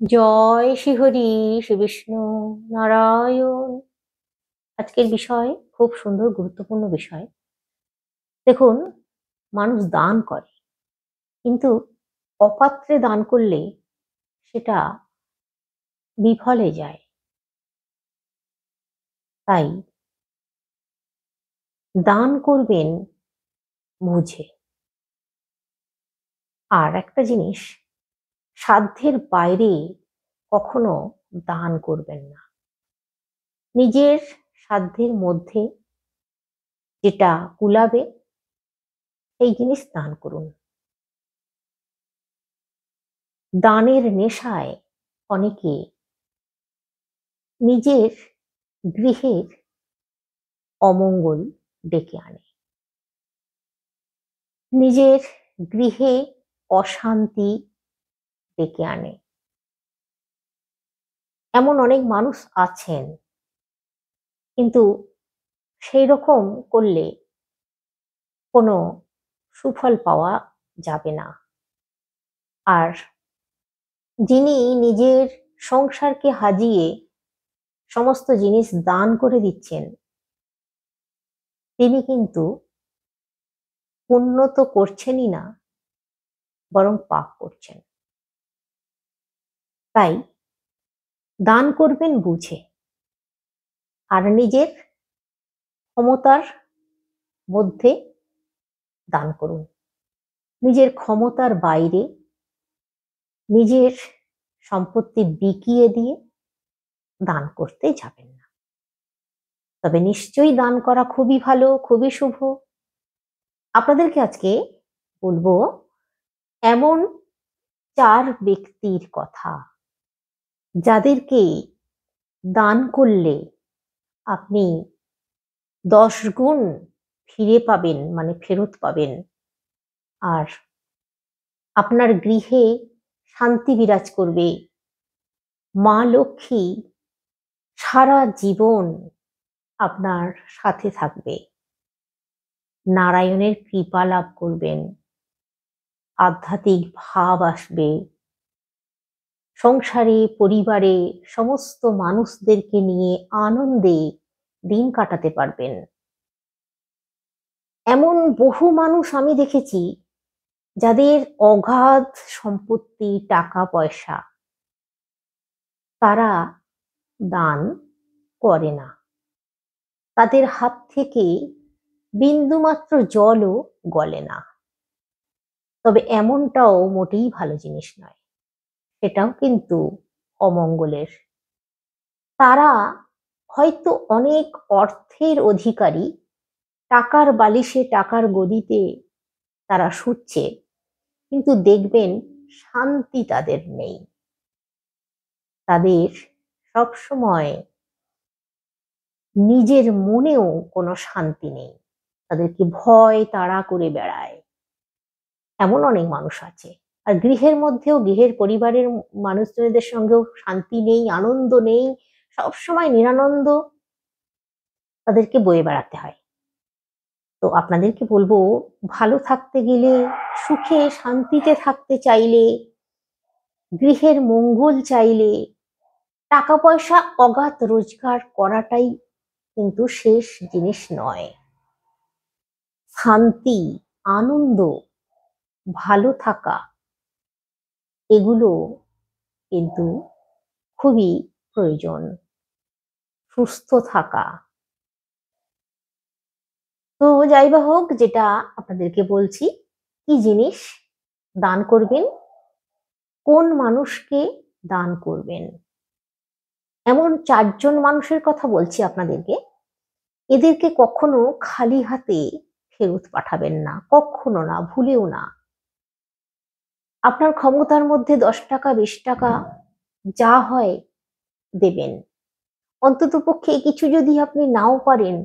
জয় শ্রীহরি শ্রী বিষ্ণু নারায়ণ। আজকের বিষয় খুব সুন্দর গুরুত্বপূর্ণ বিষয়। দেখুন, মানুষ দান করে, কিন্তু অপাত্রে দান করলে সেটা বিফলে যায়। তাই দান করবেন বুঝে। আর একটা জিনিস, সাধ্যের বাইরে কখনো দান করবেন না। নিজের সাধ্যের মধ্যে যেটা কুলাবে সেই জিনিস দান করুন। দানের নেশায় অনেকে নিজের গৃহের অমঙ্গল ডেকে আনে, নিজের গৃহে অশান্তি ডেকে আনে। এমন অনেক মানুষ আছেন, কিন্তু সেই রকম করলে কোনো সুফল পাওয়া যাবে না। আর যিনি নিজের সংসারকে হাজিয়ে সমস্ত জিনিস দান করে দিচ্ছেন, তিনি কিন্তু পুণ্য তো করছেনই না, বরং পাপ করছেন। তাই দান করবেন বুঝে, আর নিজের ক্ষমতার মধ্যে দান করুন। নিজের ক্ষমতার বাইরে নিজের সম্পত্তি বিকিয়ে দিয়ে দান করতে যাবেন না। তবে নিশ্চয়ই দান করা খুবই ভালো, খুবই শুভ। আপনাদেরকে আজকে বলবো এমন 4 ব্যক্তির কথা, যাদেরকে দান করলে আপনি 10 গুণ ফিরে পাবেন, মানে ফেরত পাবেন। আর আপনার গৃহে শান্তি বিরাজ করবে। মা লক্ষ্মী সারা জীবন আপনার সাথে থাকবে। নারায়ণের কৃপা লাভ করবেন, আধ্যাত্মিক ভাব আসবে, সংসারে পরিবারে সমস্ত মানুষদেরকে নিয়ে আনন্দে দিন কাটাতে পারবেন। এমন বহু মানুষ আমি দেখেছি যাদের অগাধ সম্পত্তি, টাকা পয়সা, তারা দান করে না। তাদের হাত থেকে বিন্দুমাত্র জলও গলে না। তবে এমনটাও মোটেই ভালো জিনিস নয়, সেটাও কিন্তু অমঙ্গলের। তারা হয়তো অনেক অর্থের অধিকারী, টাকার বালিশে টাকার গদিতে তারা শুচ্ছে, কিন্তু দেখবেন শান্তি তাদের নেই। তাদের সবসময় নিজের মনেও কোনো শান্তি নেই, তাদেরকে ভয় তাড়া করে বেড়ায়। এমন অনেক মানুষ আছে। আর গৃহের মধ্যেও, গৃহের পরিবারের মানুষজনদের সঙ্গেও শান্তি নেই, আনন্দ নেই, সবসময় নিরানন্দ তাদেরকে বয়ে বেড়াতে হয়। তো আপনাদেরকে বলবো, ভালো থাকতে গেলে, সুখে শান্তিতে থাকতে চাইলে, গৃহের মঙ্গল চাইলে, টাকা পয়সা অগাধ রোজগার করাটাই কিন্তু শেষ জিনিস নয়। শান্তি, আনন্দ, ভালো থাকা, এগুলো কিন্তু খুবই প্রয়োজন। সুস্থ থাকা। তো যাই বা হোক, যেটা আপনাদেরকে বলছি, কি জিনিস দান করবেন, কোন মানুষকে দান করবেন। এমন 4 জন মানুষের কথা বলছি আপনাদেরকে। এদেরকে কখনো খালি হাতে ফেরত পাঠাবেন না, কখনো না, ভুলেও না। আপনার ক্ষমতার মধ্যে 10 টাকা 20 টাকা যা হয় দেবেন। অন্তত পক্ষে কিছু যদি আপনি নাও পারেন,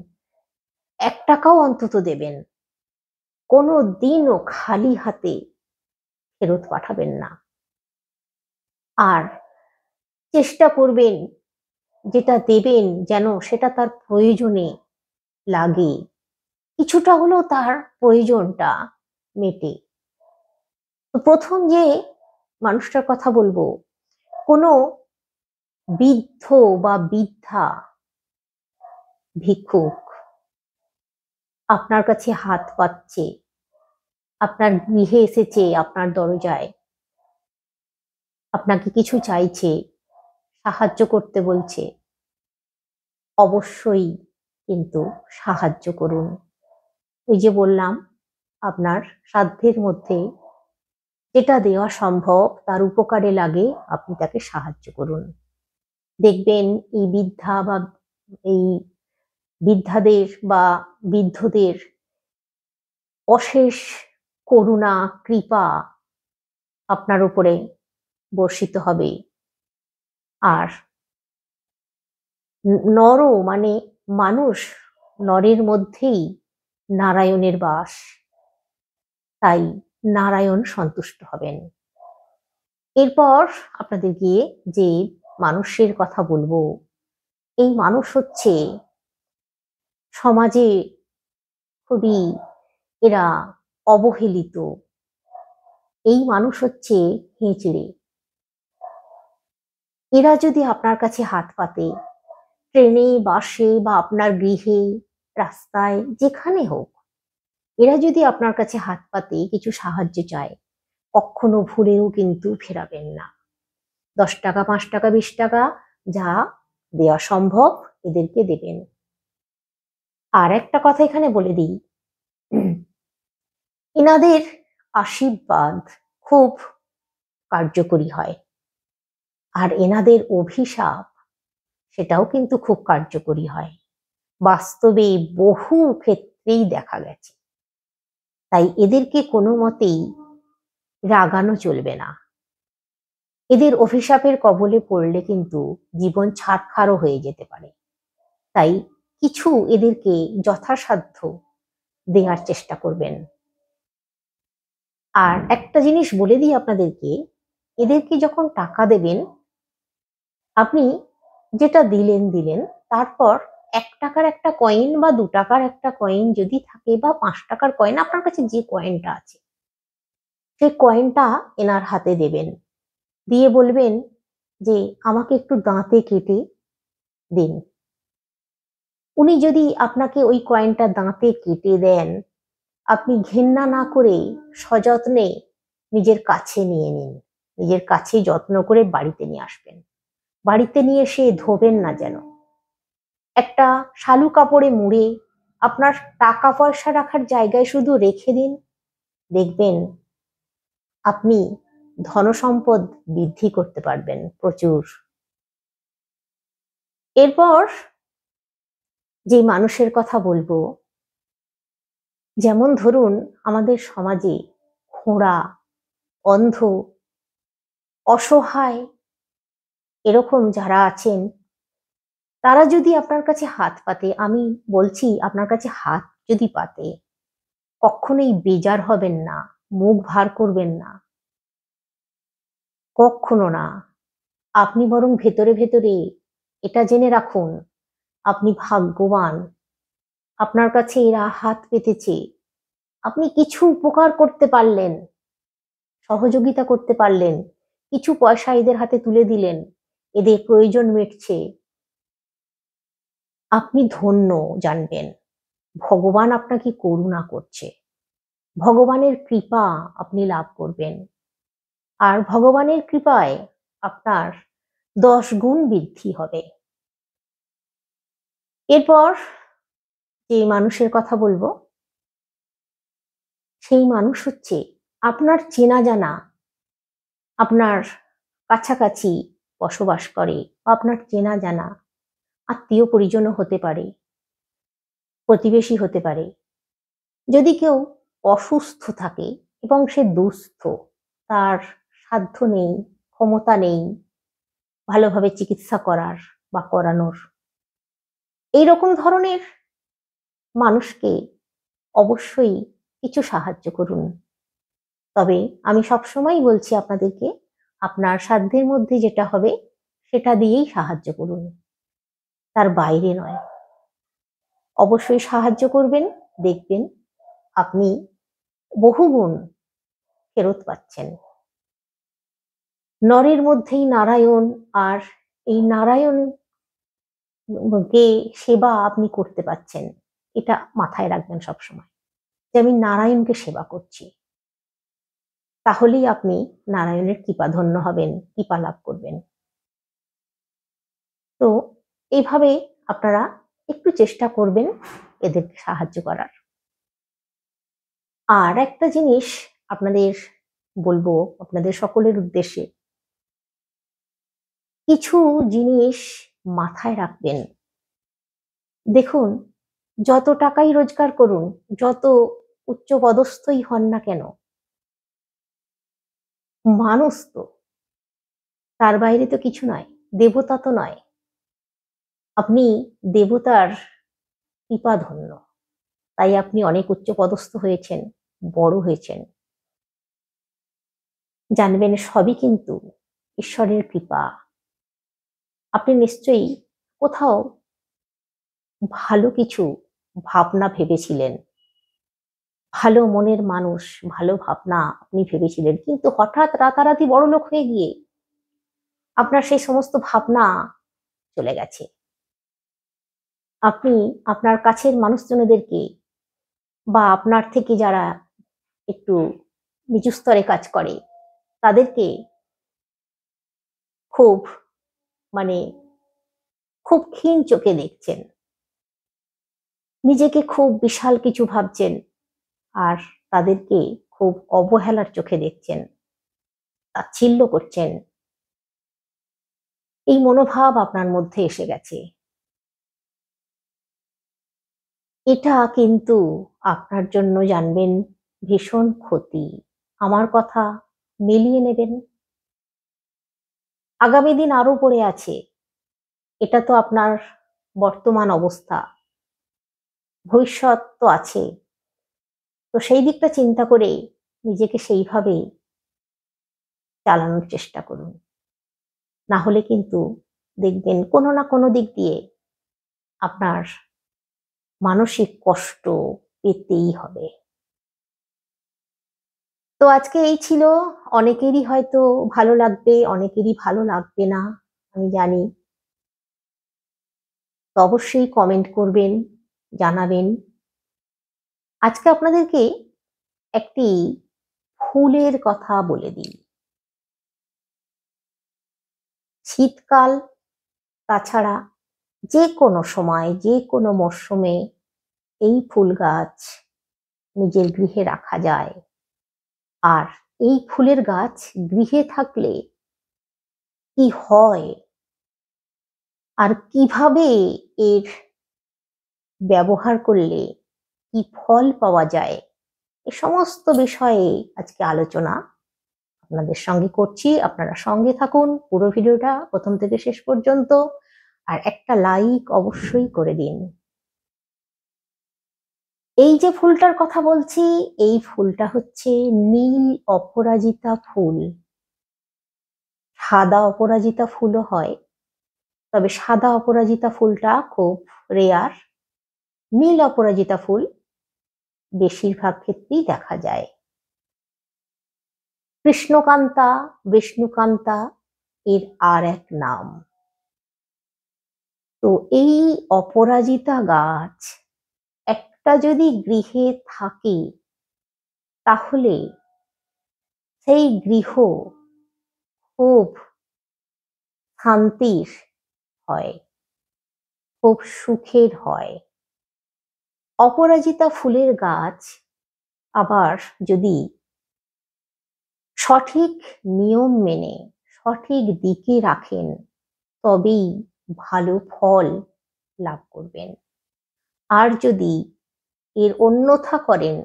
1 টাকাও অন্তত দেবেন। কোনো দিনও খালি হাতে ফেরত পাঠাবেন না। আর চেষ্টা করবেন যেটা দেবেন যেন সেটা তার প্রয়োজনে লাগে, কিছুটা হলেও তার প্রয়োজনটা মেটে। তো প্রথম যে মানুষটার কথা বলবো, কোনো বৃদ্ধ বা বৃদ্ধা ভিক্ষুক আপনার কাছে হাত পাতছে, আপনার গৃহে এসেছে, আপনার দরজায় আপনাকে কিছু চাইছে, সাহায্য করতে বলছে, অবশ্যই কিন্তু সাহায্য করুন। ওই যে বললাম, আপনার সাধ্যের মধ্যে যেটা দেওয়া সম্ভব, তার উপকারে লাগে আপনি তাকে সাহায্য করুন। দেখবেন এই বৃদ্ধা বা এই বৃদ্ধাদের বা বৃদ্ধদের অশেষ করুণা কৃপা আপনার উপরে বর্ষিত হবে। আর নর মানে মানুষ, নরের মধ্যেই নারায়ণের বাস, তাই নারায়ণ সন্তুষ্ট হবেন। এরপর আপনাদের গিয়ে যে মানুষের কথা বলবো, এই মানুষ হচ্ছে সমাজে খুবই এরা অবহেলিত। এই মানুষ হচ্ছে হেঁচড়ে। এরা যদি আপনার কাছে হাত পাতে, ট্রেনে বাসে বা আপনার গৃহে রাস্তায় যেখানে হোক, এরা যদি আপনার কাছে হাত পাতে কিছু সাহায্য চায়, কখনো ভুলেও কিন্তু ফেরাবেন না। 10 টাকা 5 টাকা 20 টাকা যা দেওয়া সম্ভব এদেরকে দেবেন। আর একটা কথা এখানে বলে দিই, এনাদের আশীর্বাদ খুব কার্যকরী হয়, আর এনাদের অভিশাপ সেটাও কিন্তু খুব কার্যকরী হয়। বাস্তবে বহু ক্ষেত্রেই দেখা গেছে। তাই এদেরকে কোনো মতেই রাগানো চলবে না। এদের অভিশাপের কবলে পড়লে কিন্তু জীবন ছারখারও হয়ে যেতে পারে। তাই কিছু এদেরকে যথাসাধ্য দেওয়ার চেষ্টা করবেন। আর একটা জিনিস বলে দিই আপনাদেরকে, এদেরকে যখন টাকা দেবেন, আপনি যেটা দিলেন, তারপর 1 টাকার একটা কয়েন বা 2 টাকার একটা কয়েন যদি থাকে বা 5 টাকার কয়েন, আপনার কাছে যে কয়েনটা আছে সেই কয়েনটা এনার হাতে দেবেন। দিয়ে বলবেন যে আমাকে একটু দাঁতে কেটে দিন। উনি যদি আপনাকে ওই কয়েনটা দাঁতে কেটে দেন, আপনি ঘেন্না না করে সযত্নে নিজের কাছে নিয়ে নিন। নিজের কাছে যত্ন করে বাড়িতে নিয়ে আসবেন। বাড়িতে নিয়ে এসে ধোবেন না যেন। একটা শালু কাপড়ে মুড়ে আপনার টাকা পয়সা রাখার জায়গায় শুধু রেখে দিন। দেখবেন আপনি ধনসম্পদ বৃদ্ধি করতে পারবেন প্রচুর। এরপর যে মানুষের কথা বলবো, যেমন ধরুন আমাদের সমাজে খোঁড়া, অন্ধ, অসহায় এরকম যারা আছেন, তারা যদি আপনার কাছে হাত পাতে, আমি বলছি আপনার কাছে হাত যদি পাতে, কখনোই বেজার হবেন না, মুখ ভার করবেন না, কখনো না। আপনি বরং ভেতরে ভেতরে এটা জেনে রাখুন, আপনি ভাগ্যবান। আপনার কাছে এরা হাত পেতেছে, আপনি কিছু উপকার করতে পারলেন, সহযোগিতা করতে পারলেন, কিছু পয়সা এদের হাতে তুলে দিলেন, এদের প্রয়োজন মিটছে, আপনি ধন্য জানবেন। ভগবান আপনাকে করুণা করছে, ভগবানের কৃপা আপনি লাভ করবেন। আর ভগবানের কৃপায় আপনার 10 গুণ বৃদ্ধি হবে। এরপর যে মানুষের কথা বলবো, সেই মানুষ হচ্ছে আপনার চেনা জানা, আপনার কাছাকাছি বসবাস করে, আপনার চেনা জানা আত্মীয় পরিজনও হতে পারে, প্রতিবেশী হতে পারে। যদি কেউ অসুস্থ থাকে এবং সে দুস্থ, তার সাধ্য নেই, ক্ষমতা নেই ভালোভাবে চিকিৎসা করার বা করানোর, এইরকম ধরনের মানুষকে অবশ্যই কিছু সাহায্য করুন। তবে আমি সবসময় বলছি আপনাদেরকে, আপনার সাধ্যের মধ্যে যেটা হবে সেটা দিয়েই সাহায্য করুন, তার বাইরে নয়। অবশ্যই সাহায্য করবেন, দেখবেন আপনি বহুগুণ ফেরত পাচ্ছেন। নরের মধ্যেই নারায়ণ, আর এই নারায়ণ কে সেবা আপনি করতে পারছেন, এটা মাথায় রাখবেন সবসময়, যে আমি নারায়ণকে সেবা করছি। তাহলেই আপনি নারায়ণের কৃপাধন্য হবেন, কৃপা লাভ করবেন। তো এইভাবে আপনারা একটু চেষ্টা করবেন এদেরকে সাহায্য করার। আর একটা জিনিস আপনাদের বলবো, আপনাদের সকলের উদ্দেশ্যে, কিছু জিনিস মাথায় রাখবেন। দেখুন, যত টাকাই রোজগার করুন, যত উচ্চপদস্থই হন না কেন, মানুষ তো, তার বাইরে তো কিছু নয়, দেবতা তো নয়। আপনি দেবতার কৃপাধন্য, তাই আপনি অনেক উচ্চপদস্থ হয়েছেন, বড় হয়েছেন। জানবেন সবই কিন্তু ঈশ্বরের কৃপা। আপনি নিশ্চয়ই কোথাও ভালো কিছু ভাবনা ভেবেছিলেন, ভালো মনের মানুষ, ভালো ভাবনা আপনি ভেবেছিলেন, কিন্তু হঠাৎ রাতারাতি বড়লোক হয়ে গিয়ে আপনার সেই সমস্ত ভাবনা চলে গেছে। আপনি আপনার কাছের মানুষজনদেরকে, বা আপনার থেকে যারা একটু নিচু স্তরে কাজ করে, তাদেরকে খুব মানে খুব ক্ষীণ চোখে দেখছেন, নিজেকে খুব বিশাল কিছু ভাবছেন, আর তাদেরকে খুব অবহেলার চোখে দেখছেন, তাচ্ছিল্য করছেন। এই মনোভাব আপনার মধ্যে এসে গেছে। এটা কিন্তু আপনার জন্য জানবেন ভীষণ ক্ষতি। আমার কথা মিলিয়ে নেবেন। আগামী দিন আরো পড়ে আছে, এটা তো আপনার বর্তমান অবস্থা, ভবিষ্যৎ তো আছে। তো সেই দিকটা চিন্তা করে নিজেকে সেইভাবেই চালানোর চেষ্টা করুন। না হলে কিন্তু দেখবেন কোনো না কোনো দিক দিয়ে আপনার মানসিক কষ্ট পেতেই হবে। তো আজকে এই ছিল। অনেকেরই হয়তো ভালো লাগবে, অনেকেরই ভালো লাগবে না, আমি জানি। তো অবশ্যই কমেন্ট করবেন, জানাবেন। আজকে আপনাদেরকে একটি ফুলের কথা বলে দিই। শীতকাল, তাছাড়া যে কোনো সময়, যে কোনো মরশুমে এই ফুল গাছ নিজের গৃহে রাখা যায়। আর এই ফুলের গাছ গৃহে থাকলে কি হয়, আর কিভাবে এর ব্যবহার করলে কি ফল পাওয়া যায়, এ সমস্ত বিষয়ে আজকে আলোচনা আপনাদের সঙ্গে করছি। আপনারা সঙ্গে থাকুন পুরো ভিডিওটা প্রথম থেকে শেষ পর্যন্ত, আর একটা লাইক অবশ্যই করে দিন। এই যে ফুলটার কথা বলছি, এই ফুলটা হচ্ছে নীল অপরাজিতা ফুল। সাদা অপরাজিতা ফুলও হয়, তবে সাদা অপরাজিতা ফুলটা খুব রেয়ার। নীল অপরাজিতা ফুল বেশিরভাগ ক্ষেত্রেই দেখা যায়। কৃষ্ণকান্তা, বিষ্ণুকান্তা এর আর এক নাম। তো এই অপরাজিতা গাছ একটা যদি গৃহে থাকে, তাহলে সেই গৃহ খুব শান্তির হয়, খুব সুখের হয়। অপরাজিতা ফুলের গাছ আবার যদি সঠিক নিয়ম মেনে সঠিক দিকে রাখেন, তবেই ভালো ফল লাভ করবেন। আর যদি এর অন্যথা করেন,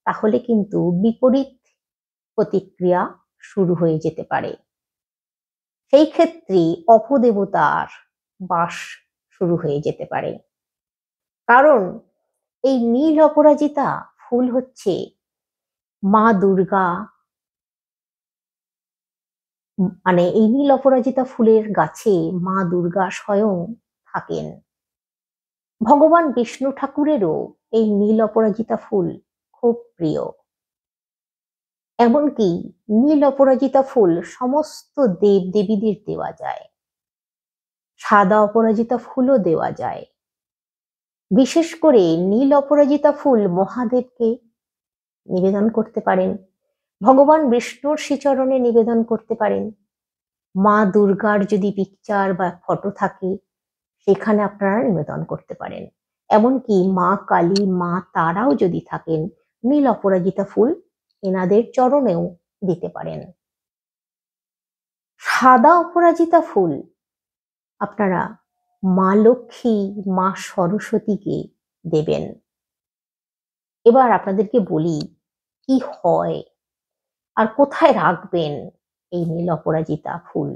তাহলে কিন্তু বিপরীত প্রতিক্রিয়া শুরু হয়ে যেতে পারে। সেই ক্ষেত্রে অপদেবতার বাস শুরু হয়ে যেতে পারে। কারণ এই নীল অপরাজিতা ফুল হচ্ছে মা দুর্গা, মানে এই নীল অপরাজিতা ফুলের গাছে মা দুর্গা স্বয়ং থাকেন। ভগবান বিষ্ণু ঠাকুরেরও এই নীল অপরাজিতা ফুল খুব প্রিয়। এমনকি নীল অপরাজিতা ফুল সমস্ত দেব দেবীদের দেওয়া যায়, সাদা অপরাজিতা ফুলও দেওয়া যায়। বিশেষ করে নীল অপরাজিতা ফুল মহাদেবকে নিবেদন করতে পারেন, ভগবান বিষ্ণুর শ্রীচরণে নিবেদন করতে পারেন, মা দুর্গার যদি পিকচার বা ফটো থাকে সেখানে আপনারা নিবেদন করতে পারেন, এমনকি মা কালী, মা তারাও যদি থাকেন, নীল অপরাজিতা ফুল এনাদের চরণেও দিতে পারেন। সাদা অপরাজিতা ফুল আপনারা মা লক্ষ্মী, মা সরস্বতীকে দেবেন। এবার আপনাদেরকে বলি কি হয় আর কোথায় রাখবেন এই নীল অপরাজিতা ফুল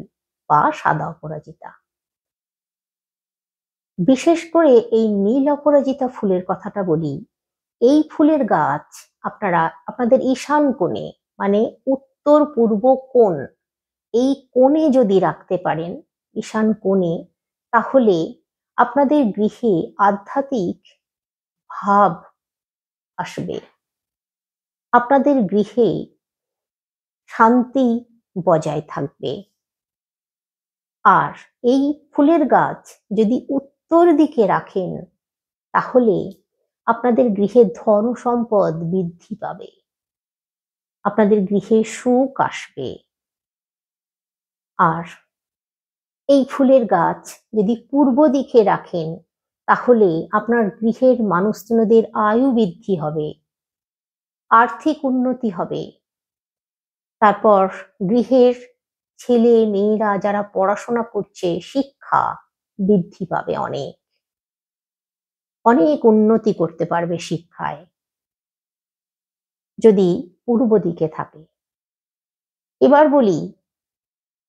বা সাদা অপরাজিতা। বিশেষ করে এই নীল অপরাজিতা ফুলের কথাটা বলি। এই ফুলের গাছ আপনারা আপনাদের ঈশান কোণে, মানে উত্তর পূর্ব কোণ, এই কোণে যদি রাখতে পারেন, ঈশান কোণে, তাহলে আপনাদের গৃহে আধ্যাত্মিক ভাব আসবে, আপনাদের গৃহে শান্তি বজায় থাকবে। আর এই ফুলের গাছ যদি উত্তর দিকে রাখেন, তাহলে আপনাদের গৃহে ধন সম্পদ বৃদ্ধি পাবে, আপনাদের গৃহে সুখ আসবে। আর এই ফুলের গাছ যদি পূর্ব দিকে রাখেন, তাহলে আপনার গৃহের মানুষজনদের আয়ু বৃদ্ধি হবে, আর্থিক উন্নতি হবে। তারপর গৃহের ছেলে মেয়েরা যারা পড়াশোনা করছে, শিক্ষা বৃদ্ধি পাবে, অনেক অনেক উন্নতি করতে পারবে শিক্ষায়, যদি পূর্ব দিকে থাকে। এবার বলি,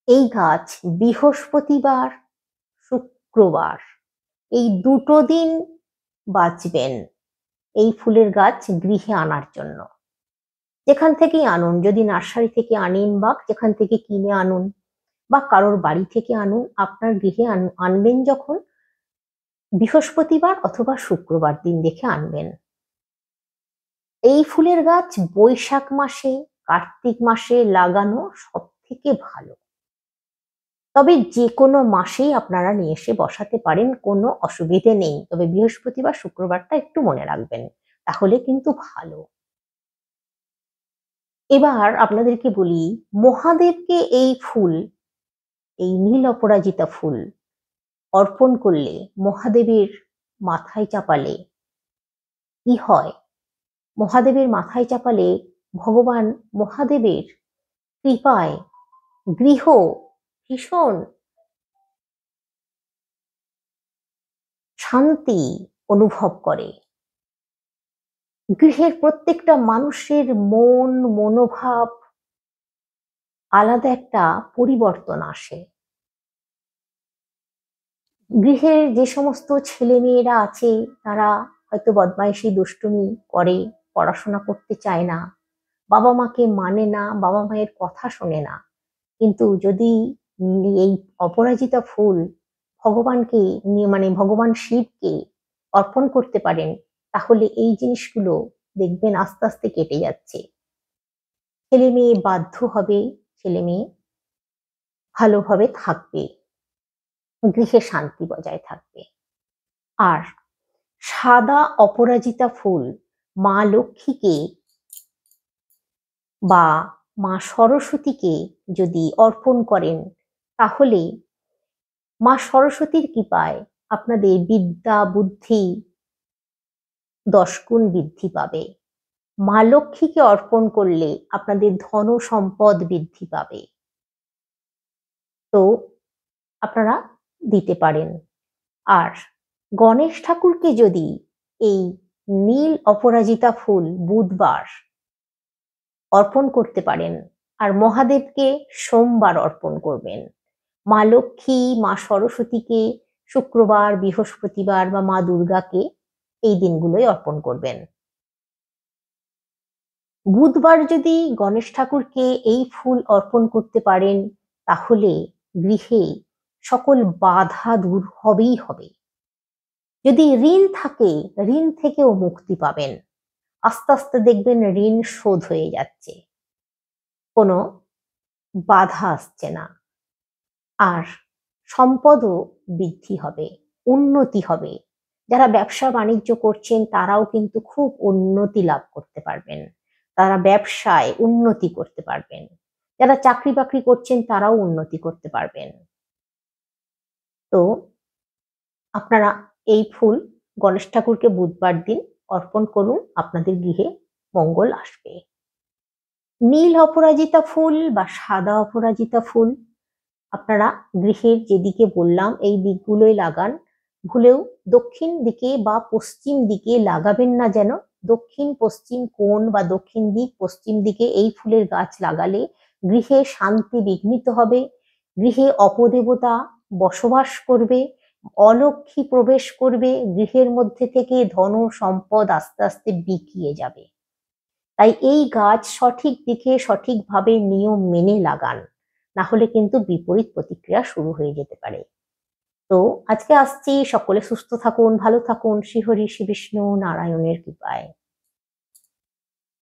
এই গাছ বৃহস্পতিবার, শুক্রবার, এই দুটো দিন বাঁচবেন এই ফুলের গাছ গৃহে আনার জন্য। যেখান থেকেই আনুন, যদি নার্সারি থেকে আনেন বা যেখান থেকে কিনে আনুন বা কারোর বাড়ি থেকে আনুন, আপনার গৃহে আনবেন যখন, বৃহস্পতিবার অথবা শুক্রবার দিন দেখে আনবেন। এই ফুলের গাছ বৈশাখ মাসে, কার্তিক মাসে লাগানো সব থেকে ভালো। তবে যে কোনো মাসেই আপনারা নিয়ে এসে বসাতে পারেন, কোনো অসুবিধে নেই, তবে বৃহস্পতিবার শুক্রবারটা একটু মনে রাখবেন, তাহলে কিন্তু ভালো। এবার আপনাদেরকে বলি, মহাদেবকে এই ফুল, এই নীল অপরাজিতা ফুল অর্পণ করলে, মহাদেবের মাথায় চাপালে কি হয়? মহাদেবের মাথায় চাপালে ভগবান মহাদেবের কৃপায় গৃহ ভীষণ শান্তি অনুভব করে। গৃহের প্রত্যেকটা মানুষের মন, মনোভাব আলাদা একটা পরিবর্তন আসে। গৃহের যে সমস্ত ছেলে মেয়েরা আছে, তারা হয়তো বদমাইশি দুষ্টুমি করে, পড়াশোনা করতে চায় না, বাবা মাকে মানে না, বাবা মায়ের কথা শোনে না, কিন্তু যদি এই অপরাজিতা ফুল ভগবানকে নিয়ে, মানে ভগবান শিবকে অর্পণ করতে পারেন, তাহলে এই জিনিসগুলো দেখবেন আস্তে আস্তে কেটে যাচ্ছে। ছেলে মেয়ে বাধ্য হবে, ছেলে মেয়ে ভালোভাবে থাকবে, গৃহে শান্তি বজায় থাকবে। আর সাদা অপরাজিতা ফুল মা লক্ষ্মীকে বা মা সরস্বতীকে যদি অর্পণ করেন, তাহলে মা সরস্বতীর কৃপায় আপনাদের বিদ্যা বুদ্ধি 10 গুণ বৃদ্ধি পাবে। মা লক্ষ্মীকে অর্পণ করলে আপনাদের ধন সম্পদ বৃদ্ধি পাবে। তো আপনারা দিতে পারেন। আর গণেশ ঠাকুরকে যদি এই নীল অপরাজিতা ফুল বুধবার অর্পণ করতে পারেন, আর মহাদেবকে সোমবার অর্পণ করবেন, মা লক্ষ্মী, মা সরস্বতীকে শুক্রবার, বৃহস্পতিবার বা মা দুর্গাকে এই দিনগুলোই অর্পণ করবেন। বুধবার যদি গণেশ ঠাকুরকে এই ফুল অর্পণ করতে পারেন, তাহলে গৃহে সকল বাধা দূর হবেই হবে। যদি ঋণ থাকে, ঋণ থেকেও মুক্তি পাবেন, আস্তে আস্তে দেখবেন ঋণ শোধ হয়ে যাচ্ছে। কোনো বাধা আসছে না। আর সম্পদও বৃদ্ধি হবে, উন্নতি হবে। যারা ব্যবসা বাণিজ্য করছেন তারাও কিন্তু খুব উন্নতি লাভ করতে পারবেন, তারা ব্যবসায় উন্নতি করতে পারবেন। যারা চাকরি বাকরি করছেন তারাও উন্নতি করতে পারবেন। তো আপনারা এই ফুল গণেশ ঠাকুরকে বুধবার দিন অর্পণ করুন, আপনাদের গৃহে মঙ্গল আসবে। নীল অপরাজিতা ফুল বা সাদা অপরাজিতা ফুল আপনারা গৃহের যেদিকে বললাম এই দিকগুলোই লাগান। ভুলেও দক্ষিণ দিকে বা পশ্চিম দিকে লাগাবেন না যেন। দক্ষিণ পশ্চিম কোণ বা দক্ষিণ দিক পশ্চিম দিকে এই ফুলের গাছ লাগালে গৃহে শান্তি বিঘ্নিত হবে, গৃহে অপদেবতা বসবাস করবে, অলক্ষ্মী প্রবেশ করবে, গৃহের মধ্যে থেকে ধন সম্পদ আস্তে আস্তে বিকিয়ে যাবে। তাই এই গাছ সঠিক দিকে সঠিকভাবে নিয়ম মেনে লাগান, না হলে কিন্তু বিপরীত প্রতিক্রিয়া শুরু হয়ে যেতে পারে। তো আজকে আসছি, সকলে সুস্থ থাকুন, ভালো থাকুন, শ্রীহরি শ্রী বিষ্ণু নারায়ণের কৃপায়।